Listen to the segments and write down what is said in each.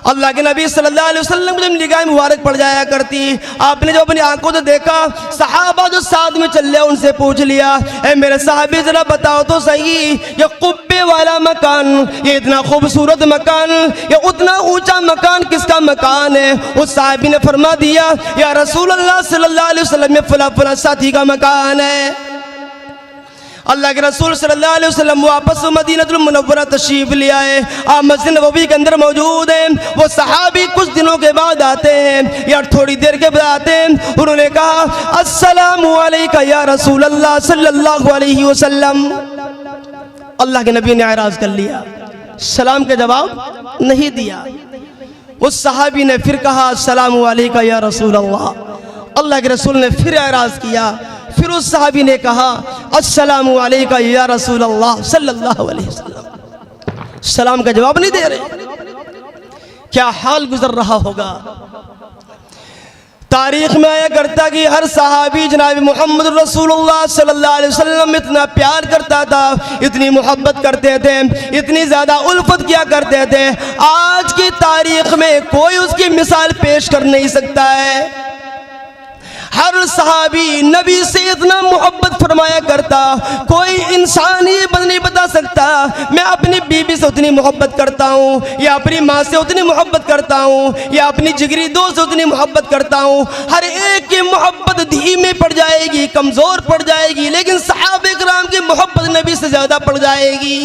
अल्लाह के नबी सल्लल्लाहु अलैहि वसल्लम जब निगाह मुबारक पड़ जाया करती, आपने जो अपनी आंखों से देखा, सहाबा जो साथ में चल रहे उनसे पूछ लिया, ए मेरे साहबी जरा बताओ तो सही, ये कुब्बे वाला मकान, ये इतना खूबसूरत मकान, ये उतना ऊंचा मकान किसका मकान है? उस साहबी ने फरमा दिया, या रसूल अल्लाह सल्लल्लाहु अलैहि वसल्लम, ये फला फला साथी का मकान है। अल्लाह के रसूल सल्लल्लाहु अलैहि वसल्लम वापस मदीनतुल मुनव्वरा तशरीफ ले आए। आप मस्जिद नबवी के अंदर मौजूद हैं। वो सहाबी कुछ दिनों के बाद आते हैं या थोड़ी देर के बाद आते हैं। उन्होंने कहा, अस्सलामु अलैका या रसूल अल्लाह सल्लल्लाहु अलैहि वसल्लम। अल्लाह के नबी ने एराज कर लिया, सलाम का जवाब नहीं दिया। उस सहाबी ने फिर कहा, अस्सलामु अलैका या रसूल अल्लाह। अल्लाह के रसूल ने फिर एराज किया। फिर उस सहाबी ने कहा, अस्सलामु अलैका या रसूल अल्लाह सल्लल्लाहु अलैहि वसल्लम। सलाम का जवाब नहीं दे रहे। क्या हाल गुजर रहा होगा। तारीख में आया करता कि हर सहाबी जनाब मोहम्मद रसूलुल्लाह सल्लल्लाहु अलैहि वसल्लम इतना प्यार करता था, इतनी मोहब्बत करते थे, इतनी ज़्यादा उल्फत किया करते थे, आज की तारीख में कोई उसकी मिसाल पेश कर नहीं सकता है। हर सहाबी नबी से इतना मोहब्बत फरमाया करता, कोई इंसान ही नहीं बता सकता मैं अपनी बीबी से उतनी मोहब्बत करता हूँ, या अपनी माँ से उतनी मोहब्बत करता हूँ, या अपनी जिगरी दोस्त से उतनी मोहब्बत करता हूँ। हर एक की मोहब्बत धीमे पड़ जाएगी, कमज़ोर पड़ जाएगी, लेकिन सहाबे किराम की मोहब्बत नबी से ज़्यादा पड़ जाएगी।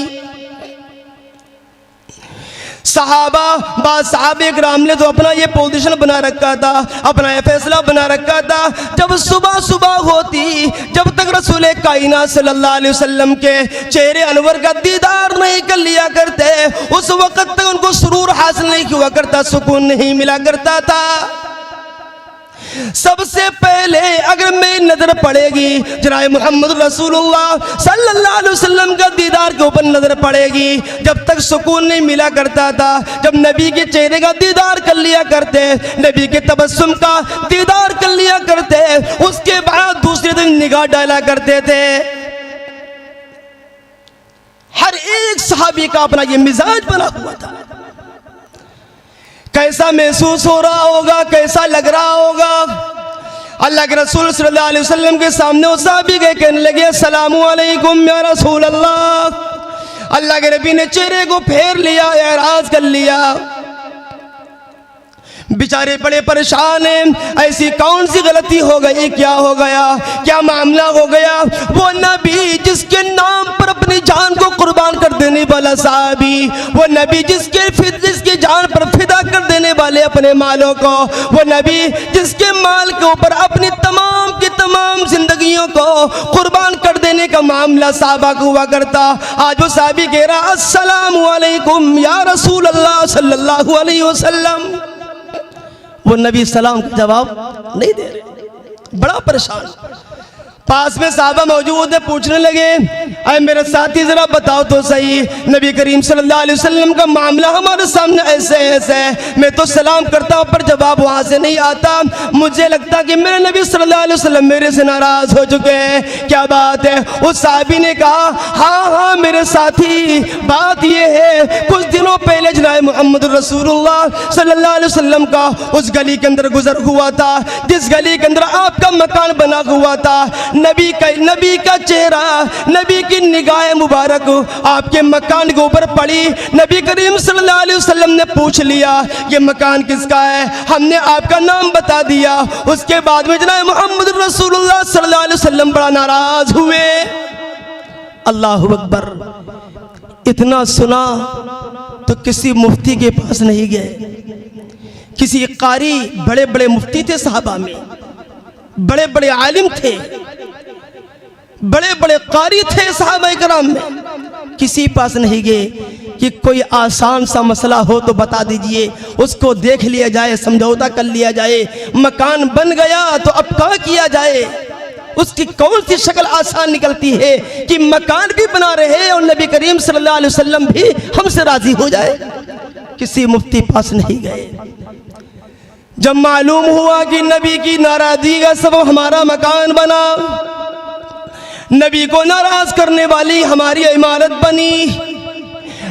सहाबे किराम ने तो अपना ये पोजीशन बना रखा था, अपना ये फैसला बना रखा था, जब सुबह सुबह होती, जब तक रसूल कायनात सल्लल्लाहु अलैहि वसल्लम के चेहरे अनवर का दीदार नहीं कर लिया करते, उस वक्त तक उनको सुरूर हासिल नहीं हुआ करता, सुकून नहीं मिला करता था। सबसे पहले अगर मेरी नजर पड़ेगी जनाब मोहम्मद रसूलुल्लाह सल्लल्लाहु अलैहि वसल्लम का दीदार के ऊपर नजर पड़ेगी, जब तक सुकून नहीं मिला करता था। जब नबी के चेहरे का दीदार कर लिया करते, नबी के तबस्सुम का दीदार कर लिया करते, उसके बाद दूसरे दिन निगाह डाला करते थे। हर एक सहाबी का अपना ये मिजाज बना हुआ था। कैसा महसूस हो रहा होगा, कैसा लग रहा होगा। अल्लाह के रसूल सल्लल्लाहु अलैहि वसल्लम के सामने वो सहाबी गए, कहने लगे, अस्सलामु अलैकुम या रसूल अल्लाह। अल्लाह के नबी ने चेहरे को फेर लिया, एराज कर लिया। बेचारे बड़े परेशान हैं, ऐसी कौन सी गलती हो गई, क्या हो गया, क्या मामला हो गया। वो नबी जिसके नाम पर अपनी जान को कुर्बान कर देने वाला साहबी, वो नबी जिसके जान पर फिदा कर देने वाले अपने मालों को, वो नबी जिसके माल के ऊपर अपनी तमाम की तमाम जिंदगियों को कुर्बान कर देने का मामला साहबा को हुआ करता। आज वो साहबी कह रहा, अस्सलामु अलैकुम या रसूल अल्लाह सल्लल्लाहु अलैहि वसल्लम। वो नबी सलाम का जवाब नहीं दे रहे, बड़ा परेशान। पास में साहबा मौजूद है, पूछने लगे, अरे मेरे साथी जरा बताओ तो सही, नबी करीम सल्लल्लाहु अलैहि वसल्लम का मामला हमारे सामने ऐसे ऐसे, मैं तो सलाम करता हूँ पर जवाब वहाँ से नहीं आता, मुझे लगता कि मेरे नबी सल्लल्लाहु अलैहि वसल्लम मेरे से नाराज हो चुके हैं, क्या बात है। उस साहबी ने कहा, हाँ हाँ मेरे साथी, बात ये है, कुछ दिनों पहले जनाब मोहम्मद रसूलुल्लाह सल्लल्लाहु अलैहि वसल्लम का उस गली के अंदर गुजर हुआ था, जिस गली के अंदर आपका मकान बना हुआ था। नबी का चेहरा, नबी की निगाह मुबारक आपके मकान के ऊपर पड़ी। नबी करीम सल्लल्लाहु अलैहि वसल्लम ने पूछ लिया, ये मकान किसका है। हमने आपका नाम बता दिया। उसके बाद में जनाब मोहम्मद रसूलुल्लाह सल्लल्लाहु अलैहि वसल्लम बड़ा नाराज हुए। अल्लाहु अकबर। इतना सुना तो किसी मुफ्ती के पास नहीं गए, किसी कारी, बड़े बड़े मुफ्ती थे साहबा में, बड़े बड़े आलिम थे, बड़े बड़े कारी थे साहबा इकराम में, किसी पास नहीं गए कि कोई आसान सा मसला हो तो बता दीजिए, उसको देख लिया जाए, समझौता कर लिया जाए। मकान बन गया तो अब क्या किया जाए, उसकी कौन सी शक्ल आसान निकलती है कि मकान भी बना रहे और नबी करीम सल्लल्लाहु अलैहि वसल्लम भी हमसे राजी हो जाए। किसी मुफ्ती पास नहीं गए। जब मालूम हुआ कि नबी की नाराजगी का सबब हमारा मकान बना, नबी को नाराज करने वाली हमारी इमारत बनी,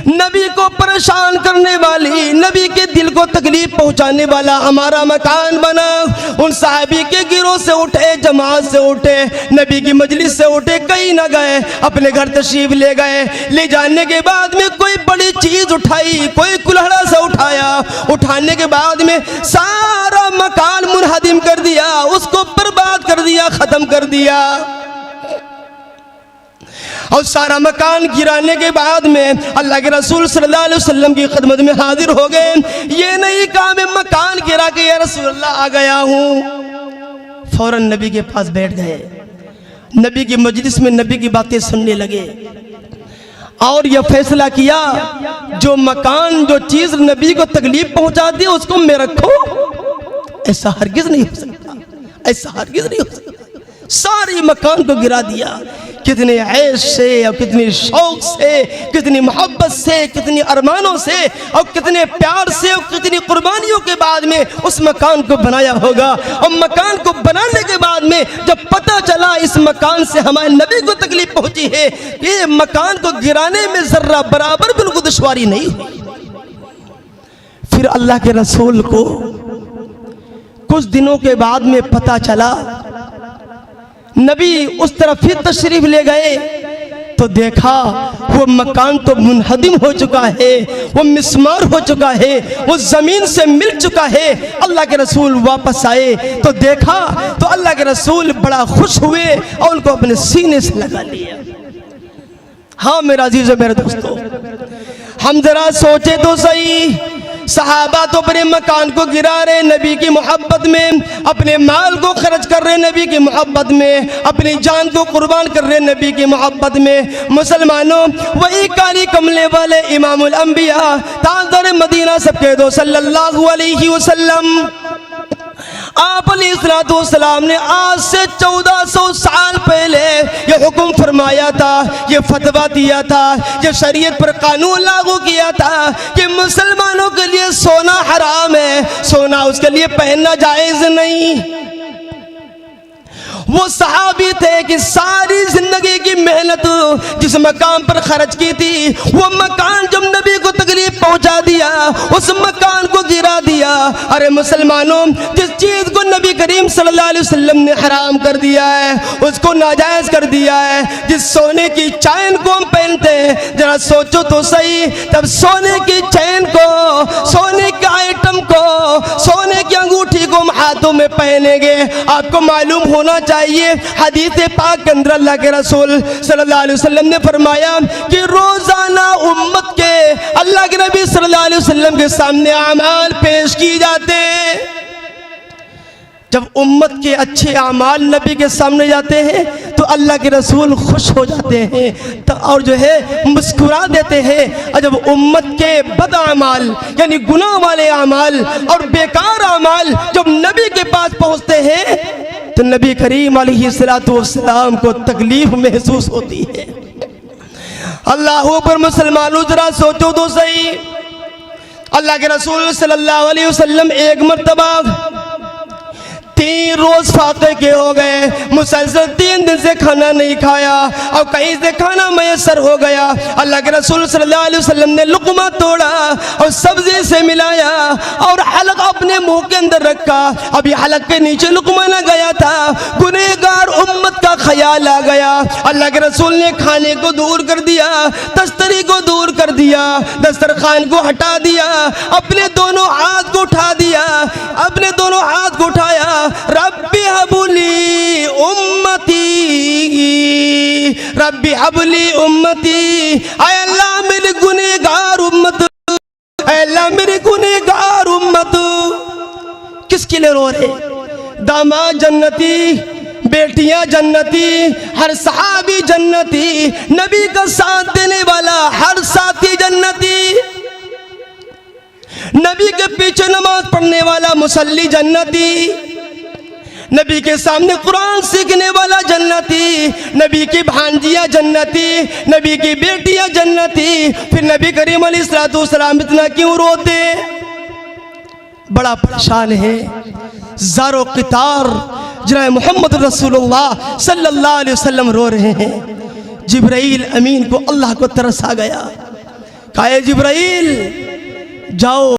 नबी को परेशान करने वाली, नबी के दिल को तकलीफ पहुंचाने वाला हमारा मकान बना। उन साहबी के गिरोह से उठे, जमात से उठे, नबी की मजलिस से उठे, कहीं ना गए, अपने घर तशरीफ ले गए। ले जाने के बाद में कोई बड़ी चीज उठाई, कोई कुल्हड़ा सा उठाया, उठाने के बाद में सारा मकान मुनहदिम कर दिया, उसको बर्बाद कर दिया, खत्म कर दिया। और सारा मकान गिराने के बाद में अल्लाह के रसूल सल्लल्लाहु अलैहि वसल्लम की खिदमत में हाजिर हो गए। ये नहीं कहा मैं मकान गिरा के या रसूल अल्लाह आ गया हूँ। फौरन नबी के पास बैठ गए, नबी की मजलिस में नबी की बातें सुनने लगे और यह फैसला किया जो मकान, जो चीज नबी को तकलीफ पहुंचा दी उसको मैं रखूं। ऐसा हरगिज नहीं हो सकता, ऐसा हरगिज नहीं हो सकता। सारी मकान को गिरा दिया। कितने ऐश से और कितनी शौक से, कितनी मोहब्बत से, कितनी अरमानों से और कितने प्यार से और कितनी कुर्बानियों के बाद में उस मकान को बनाया होगा। और मकान को बनाने के बाद में जब पता चला इस मकान से हमारे नबी को तकलीफ पहुंची है, ये मकान को गिराने में जर्रा बराबर बिल्कुल दुश्वारी नहीं हुई। फिर अल्लाह के रसूल को कुछ दिनों के बाद में पता चला, नबी उस तरफ फिर तशरीफ ले गए तो देखा वो मकान तो मुनहदिम हो चुका है, वो मिस्मार हो चुका है, वो जमीन से मिल चुका है। अल्लाह के रसूल वापस आए तो देखा तो अल्लाह के रसूल बड़ा खुश हुए और उनको अपने सीने से लगा लिया। हाँ मेरा अजीज मेरे दोस्तों, हम जरा सोचे तो सही, सहाबा तो अपने मकान को गिरा रहे नबी की मोहब्बत में, अपने माल को खर्च कर रहे नबी की मोहब्बत में, अपनी जान को कुर्बान कर रहे नबी की मोहब्बत में। मुसलमानों, वही काली कमले वाले इमामुल अंबिया ताजदार मदीना सबके दो सल्लल्लाहु अलैहि वसल्लम, आप अलैहिस्सलाम ने आज से 1400 साल पहले ये हुक्म फरमाया था, ये फतवा दिया था, ये शरीयत पर कानून लागू किया था कि मुसलमानों के लिए सोना हराम है, सोना उसके लिए पहनना जायज नहीं। वो सहाबी थे कि सारी जिंदगी की मेहनत जिस मकान पर खर्च की थी, वो मकान जब नबी को तकलीफ पहुंचा दिया, उस मकान को गिरा दिया। अरे मुसलमानों, जिस चीज को नबी करीम सल्लल्लाहु अलैहि वसल्लम ने हराम कर दिया है, उसको नाजायज कर दिया है। जिस सोने की चैन को हम पहनते हैं, जरा सोचो तो सही, तब सोने की चैन को, सोने के आइटम को, सोने की अंगूठी को हम हाथों में पहनेंगे। आपको मालूम होना चाहिए, हदीस पाक के अंदर अल्लाह के रसूल सल्लल्लाहु अलैहि वसल्लम ने फरमाया कि रोजाना उम्मत के, अल्लाह के नबी सल्लल्लाहु अलैहि वसल्लम के सामने अमाल पेश की जाते हैं। जब उम्मत के अच्छे अमाल नबी के सामने जाते हैं तो अल्लाह के रसूल खुश हो जाते हैं तो और जो है मुस्कुरा देते हैं। और जब उम्मत के बद अमाल यानी गुनाह वाले अमाल और बेकार अमाल जब नबी के पास पहुंचते हैं तो नबी करीम अलैहिस्सलाम को तकलीफ महसूस होती है। अल्लाह पर मुसलमानों, जरा सोचो तो सही, अल्लाह के रसूल सल्लल्लाहु अलैहि वसल्लम एक मर्तबा 3 रोज फाके के हो गए, मुसलसल 3 दिन से खाना नहीं खाया और कहीं से खाना मैसर हो गया। अल्लाह के रसूल सल्लल्लाहु अलैहि वसल्लम ने लुक़मा तोड़ा और सब्जी से मिलाया और हलक अपने मुंह के अंदर रखा। अभी हलक के नीचे लुक़मा न गया था, गुनहगार उम्मत का ख्याल आ गया। अल्लाह के रसूल ने खाने को दूर कर दिया, तस्तरी को दूर कर दिया, दस्तरखान को हटा दिया, अपने दोनों हाथ को उठा दिया, अपने दोनों हाथ को उठाया, रब्बी हबुली उम्मती, रब्बी हबुली उम्मती, ऐ अल्लाह मेरी गुनहगार उम्मत, ऐ अल्लाह मेरी गुनहगार उम्मत। किसके लिए रो रहे? दामाद जन्नती, बेटियां जन्नती, हर सहाबी जन्नती, नबी का साथ देने वाला हर साथी जन्नती, नबी के पीछे नमाज पढ़ने वाला मुसल्ली जन्नती, नबी के सामने कुरान सीखने वाला जन्नती, नबी की भांजियां जन्नती, नबी की बेटियां जन्नती। फिर नबी करीम अलैहिस्सलाम इतना क्यों रोते? बड़ा परेशान है। ज़ारो क़ितार जनाब मोहम्मद रसूलुल्लाह सल्लल्लाहु अलैहि वसल्लम रो रहे हैं। जिब्राइल अमीन को अल्लाह को तरस आ गया, कहा जिब्राइल जाओ